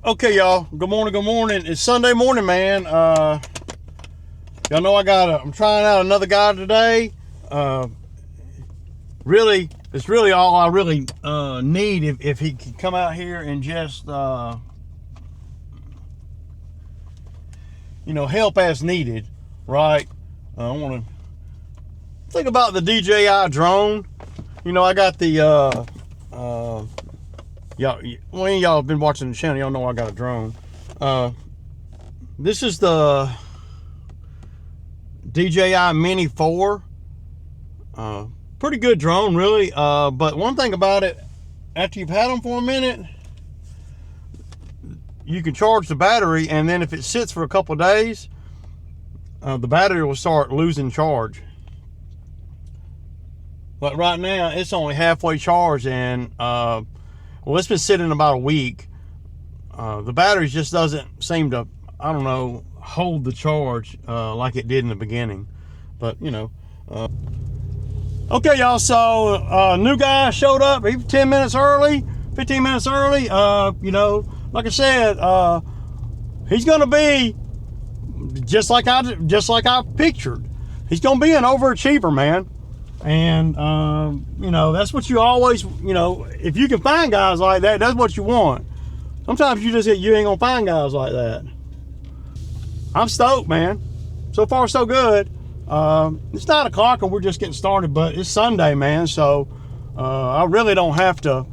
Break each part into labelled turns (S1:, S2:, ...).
S1: Okay, y'all. Good morning. Good morning. It's Sunday morning, man. Y'all know I'm trying out another guy today. Really, it's really all I really need if he can come out here and just help as needed, right? I want to think about the DJI drone. I got the y'all, when y'all have been watching the channel, y'all know I got a drone. This is the DJI Mini 4. Pretty good drone, really. But one thing about it, after you've had them for a minute, you can charge the battery, and then if it sits for a couple of days, the battery will start losing charge. But right now, it's only halfway charged, and well, it's been sitting about a week. The battery just doesn't seem to, I don't know, hold the charge like it did in the beginning. But, okay, y'all, so new guy showed up. He 10 minutes early, 15 minutes early. Like I said, he's going to be just like I pictured. He's going to be an overachiever, man. And, that's what you always, if you can find guys like that, that's what you want. Sometimes you ain't going to find guys like that. I'm stoked, man. So far, so good. It's 9 o'clock and we're just getting started, but it's Sunday, man. So, I really don't have to,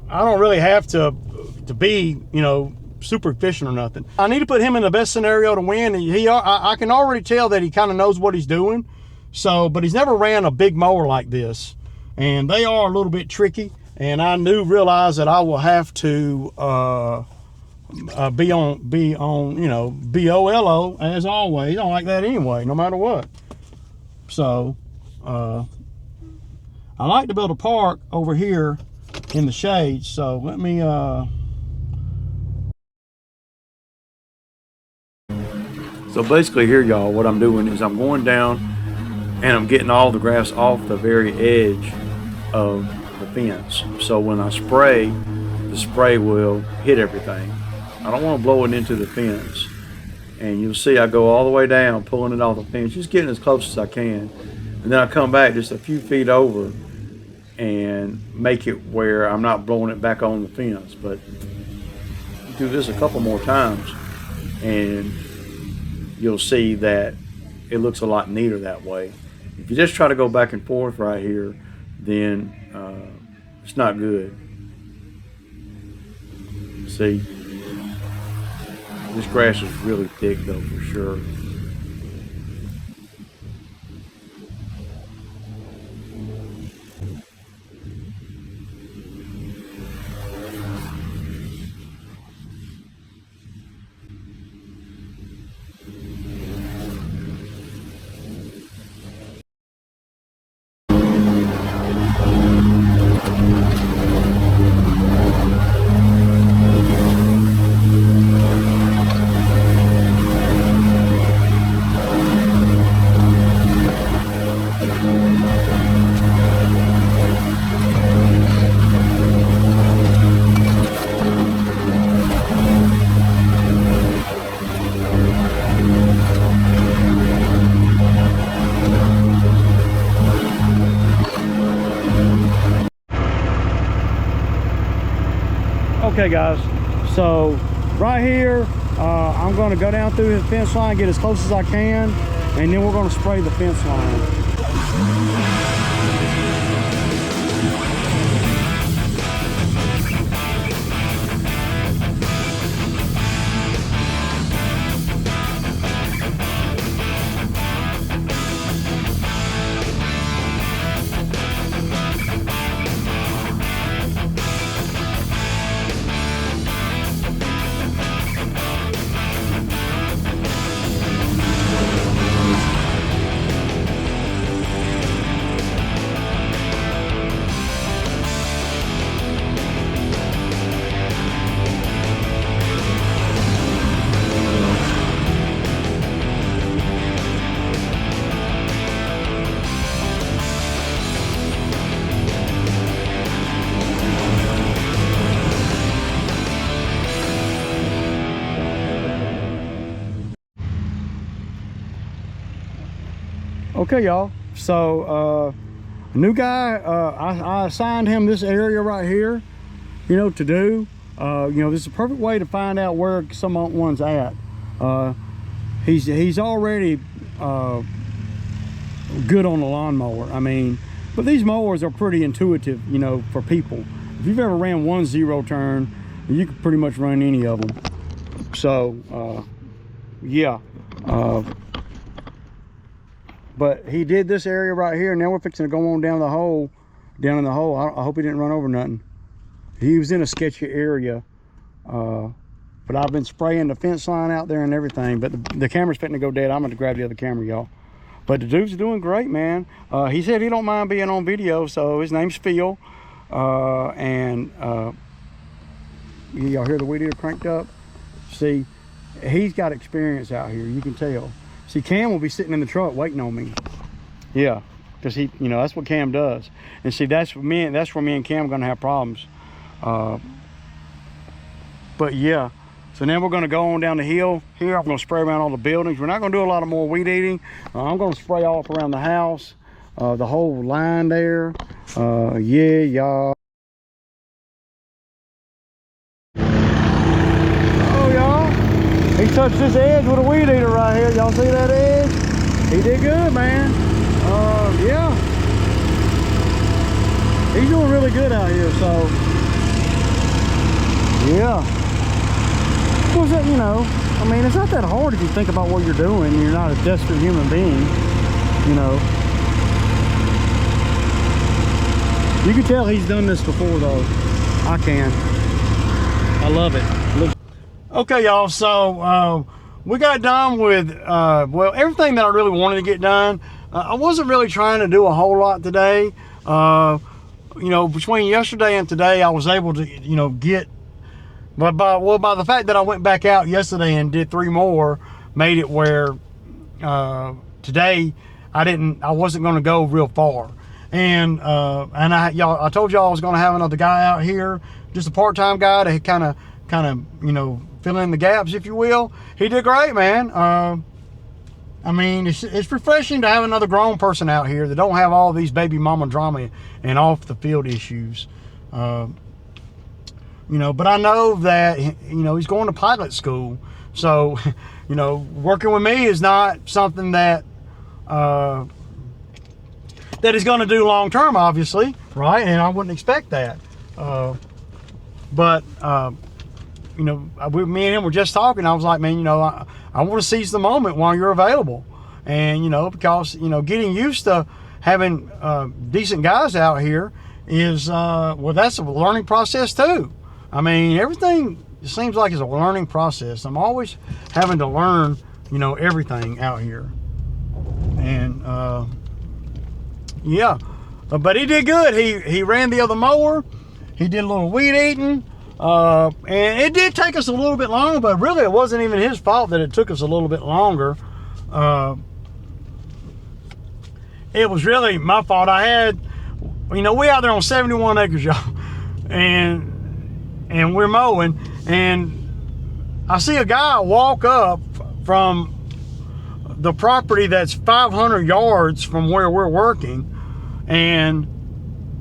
S1: I don't really have to be, super efficient or nothing. I need to put him in the best scenario to win. I can already tell that he kind of knows what he's doing. So, but he's never ran a big mower like this, and they are a little bit tricky. And I realized that I will have to be on BOLO as always. I don't like that anyway, no matter what. So, I like to build a park over here in the shade. So let me. So basically here, y'all, what I'm doing is I'm going down and I'm getting all the grass off the very edge of the fence. So when I spray, the spray will hit everything. I don't want to blow it into the fence. And you'll see I go all the way down, pulling it off the fence, just getting as close as I can. And then I come back just a few feet over and make it where I'm not blowing it back on the fence. But do this a couple more times and you'll see that it looks a lot neater that way. If you just try to go back and forth right here, then it's not good. See, this grass is really thick though, for sure. Okay, guys, so right here, I'm going to go down through the fence line, get as close as I can, and then we're going to spray the fence line. Okay, y'all. So a new guy, I assigned him this area right here, you know, to do. You know, this is a perfect way to find out where someone's at. He's already good on the lawnmower. I mean, but these mowers are pretty intuitive, you know, for people. If you've ever ran one zero turn, you can pretty much run any of them. So yeah, but he did this area right here. Now we're fixing to go on down in the hole. I hope he didn't run over nothing. He was in a sketchy area, but I've been spraying the fence line out there and everything, but the camera's fitting to go dead. I'm going to grab the other camera, y'all. But the dude's doing great, man. He said he don't mind being on video, so his name's Phil. Y'all hear the weed eater cranked up? See, he's got experience out here, you can tell. See, Cam will be sitting in the truck waiting on me. Yeah, because he, you know, that's what Cam does. And see, that's where me and Cam are going to have problems. But yeah, so now we're going to go on down the hill here. I'm going to spray around all the buildings. We're not going to do a lot of more weed eating. I'm going to spray all up around the house, the whole line there. Yeah, y'all. Oh, y'all, he touched this edge with a weed eater right here. Y'all see that edge? He did good, man. Yeah, he's doing really good out here. So yeah. Well, you know, I mean, it's not that hard if you think about what you're doing. You're not a desperate human being, you know. You can tell he's done this before, though. I can. I love it. Okay, y'all. So we got done with well, everything that I really wanted to get done. I wasn't really trying to do a whole lot today. You know, between yesterday and today, I was able to, you know, get. But by the fact that I went back out yesterday and did 3 more, made it where today I wasn't going to go real far. And I told y'all I was going to have another guy out here, just a part-time guy to kind of you know, fill in the gaps, if you will. He did great, man. I mean, it's refreshing to have another grown person out here that don't have all these baby mama drama and off the field issues. You know, but I know that, you know, he's going to pilot school. So, you know, working with me is not something that that he's going to do long term, obviously, right? And I wouldn't expect that. But you know, me and him were just talking. I was like, man, you know, I want to seize the moment while you're available. And, you know, because, you know, getting used to having decent guys out here is, well, that's a learning process too. I mean, everything seems like it's a learning process. I'm always having to learn, you know, everything out here. And yeah, but he did good. He ran the other mower. He did a little weed eating. And it did take us a little bit longer, but really it wasn't even his fault that it took us a little bit longer. It was really my fault. I had, you know, we out there on 71 acres, y'all. And we're mowing, and I see a guy walk up from the property that's 500 yards from where we're working and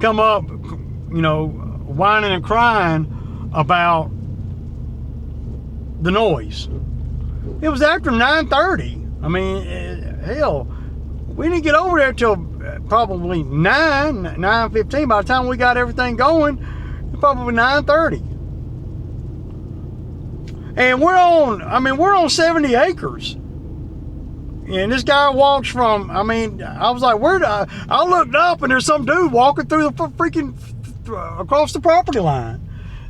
S1: come up, you know, whining and crying about the noise. It was after 9:30. I mean, hell, we didn't get over there till probably 9:15. By the time we got everything going, probably 9:30. And we're on 70 acres. And this guy walks from, I mean, I was like, I looked up and there's some dude walking through the freaking, across the property line.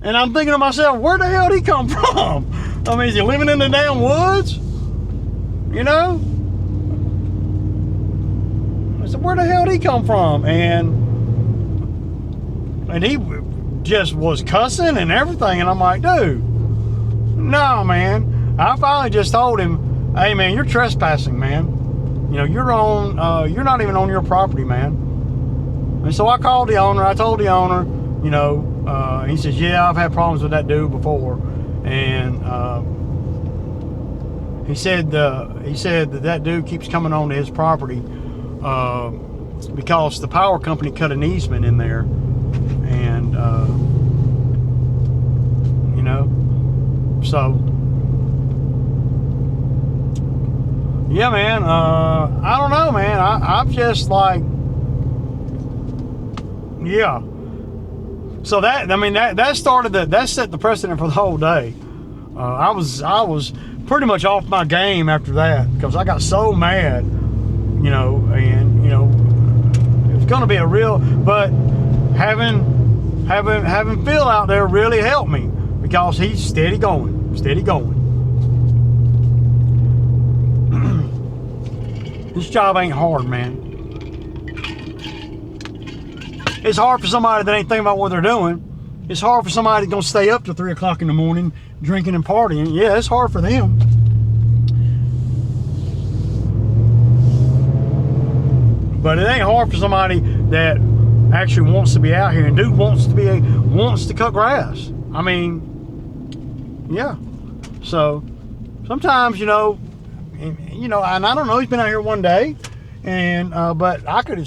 S1: And I'm thinking to myself, where the hell did he come from? I mean, is he living in the damn woods? You know? I said, where the hell did he come from? And he just was cussing and everything. And I'm like, dude, no, man. I finally just told him, hey, man, you're trespassing, man. You know, you're not even on your property, man. And so I called the owner. I told the owner, you know, he says, yeah, I've had problems with that dude before. And he said that dude keeps coming onto his property because the power company cut an easement in there, and you know, so yeah, man. I don't know, man. I'm just like, yeah. So that, I mean, that set the precedent for the whole day. I was pretty much off my game after that because I got so mad, you know, and you know, it's going to be a real, but having Phil out there really helped me because he's steady going. This job ain't hard, man. It's hard for somebody that ain't thinking about what they're doing. It's hard for somebody that's gonna stay up till 3 o'clock in the morning drinking and partying. Yeah, it's hard for them. But it ain't hard for somebody that actually wants to be out here and wants to cut grass. I mean, yeah. So sometimes, you know, and I don't know, he's been out here one day, and but I could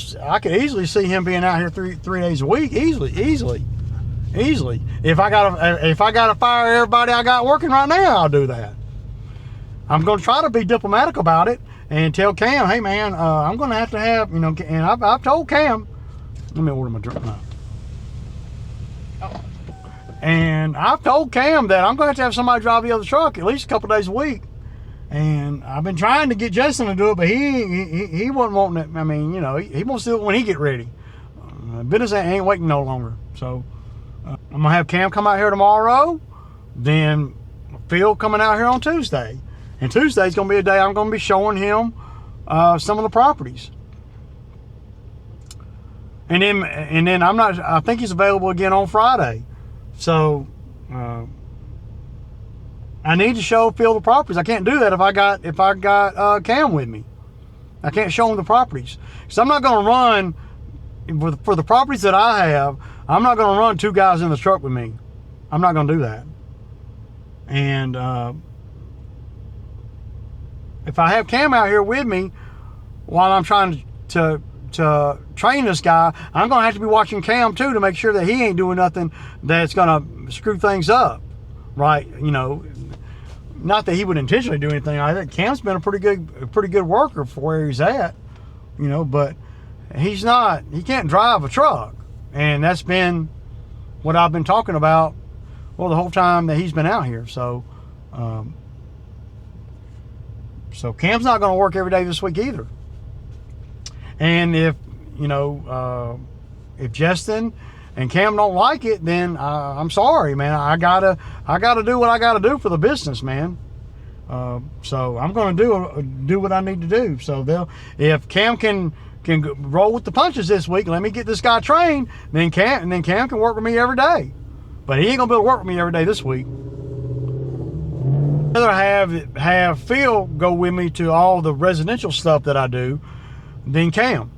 S1: easily see him being out here three days a week, easily. If I gotta fire everybody I got working right now, I'll do that. I'm gonna try to be diplomatic about it and tell Cam, hey man, I'm gonna have to have, you know, and I've told Cam, let me order my drink now. And I've told Cam that I'm gonna have somebody drive the other truck at least a couple days a week. And I've been trying to get Justin to do it, but he wasn't wanting it. I mean, you know, he wants to do it when he get ready. Business ain't waiting no longer. So I'm gonna have Cam come out here tomorrow, then Phil coming out here on Tuesday. And Tuesday's gonna be a day I'm gonna be showing him some of the properties. And then I think he's available again on Friday. So I need to show Phil the properties. I can't do that if I got Cam with me. I can't show him the properties. Because I'm not going to run, for the properties that I have, I'm not going to run two guys in the truck with me. I'm not going to do that. And if I have Cam out here with me while I'm trying to train this guy, I'm going to have to be watching Cam too to make sure that he ain't doing nothing that's going to screw things up. Right? You know, not that he would intentionally do anything like that. Cam's been a pretty good worker for where he's at, you know, but he can't drive a truck. And that's been what I've been talking about, well, the whole time that he's been out here. So so Cam's not going to work every day this week either. And if, you know, if Justin and Cam don't like it, then I'm sorry, man. I gotta do what I gotta do for the business, man. So I'm gonna do what I need to do. So if Cam can roll with the punches this week, let me get this guy trained, then Cam can work with me every day. But he ain't gonna be able to work with me every day this week. I'd rather have Phil go with me to all the residential stuff that I do than Cam.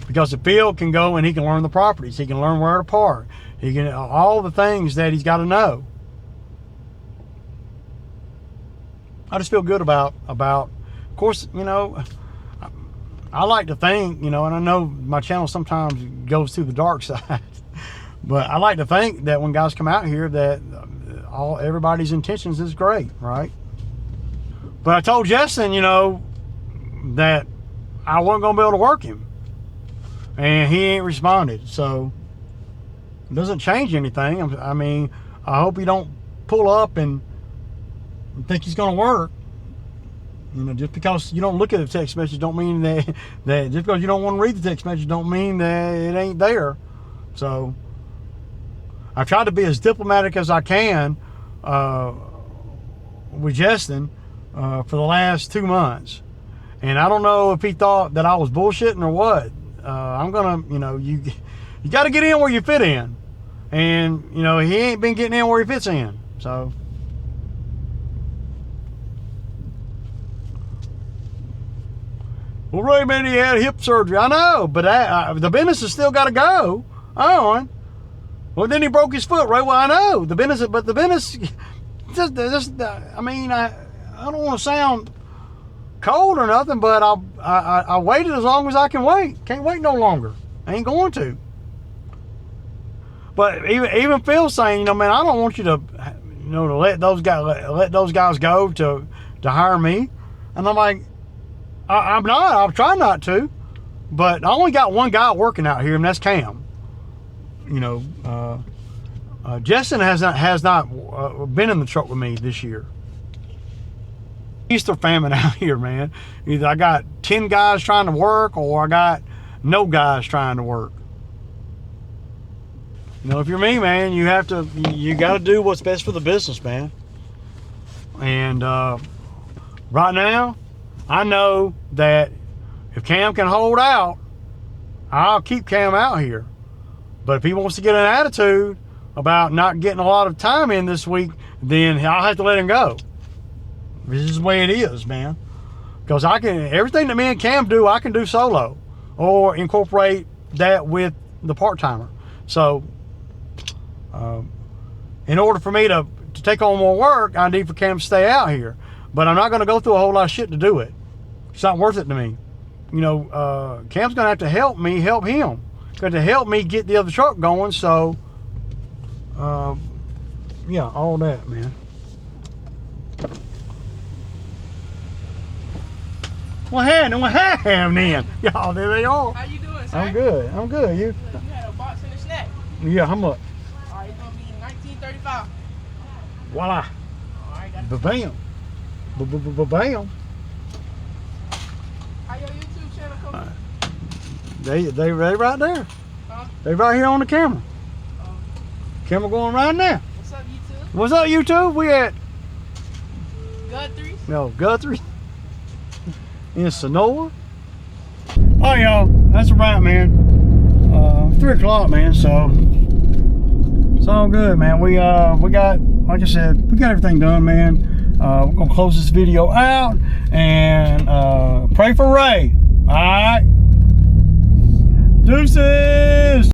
S1: Because if Phil can go and he can learn the properties, he can learn where to park, he can, all the things that he's got to know. I just feel good about, of course, you know, I like to think, you know, and I know my channel sometimes goes through the dark side, but I like to think that when guys come out here that everybody's intentions is great, right? But I told Justin, you know, that I wasn't going to be able to work him. And he ain't responded, so it doesn't change anything. I mean, I hope he don't pull up and think he's going to work. You know, just because you don't look at the text message don't mean that just because you don't want to read the text message don't mean that it ain't there. So I tried to be as diplomatic as I can with Justin for the last 2 months. And I don't know if he thought that I was bullshitting or what. I'm gonna, you know, you got to get in where you fit in, and you know he ain't been getting in where he fits in. So, well, Ray, man, he had hip surgery. I know, but the business has still got to go on. Well, then he broke his foot, right? Well, I know the business, but the business, just I mean, I don't want to sound
S2: cold or nothing, but I waited as long as I can wait. Can't wait no longer. I ain't going to. But even Phil's saying, man, I don't want you to, to let those guys go to hire me. And I'm like, I'm not. I'll try not to. But I only got one guy working out here, and that's Cam. Justin has not been in the truck with me this year. Easter famine out here, man. Either I got 10 guys trying to work, or I got no guys trying to work. If you're me, man, you got to do what's best for the business, man. And right now, I know that if Cam can hold out, I'll keep Cam out here. But if he wants to get an attitude about not getting a lot of time in this week, then I'll have to let him go. This is the way it is, man. Because everything that me and Cam do, I can do solo, or incorporate that with the part-timer. So, in order for me to take on more work, I need for Cam to stay out here. But I'm not going to go through a whole lot of shit to do it. It's not worth it to me. Cam's going to have to help me help him. Going to help me get the other truck going. So, yeah, all that, man. What happening? Y'all, there they are.
S3: How you doing, sir?
S2: I'm good. You?
S3: You had a box and a snack.
S2: Yeah, how much?
S3: All right, it's going to be $19.35.
S2: Voila.
S3: All right, got it.
S2: Bam. Bam.
S3: How your YouTube channel coming?
S2: They right there.
S3: Huh?
S2: They right here on the camera.
S3: Oh.
S2: Camera going right now.
S3: What's up, YouTube?
S2: What's up, YouTube? We at
S3: Guthrie?
S2: In Sonora. Oh, y'all, that's a wrap, man. 3 o'clock, man. So it's all good, man. We got, like I said, we got everything done, man. We're gonna close this video out and pray for Ray. All right, deuces.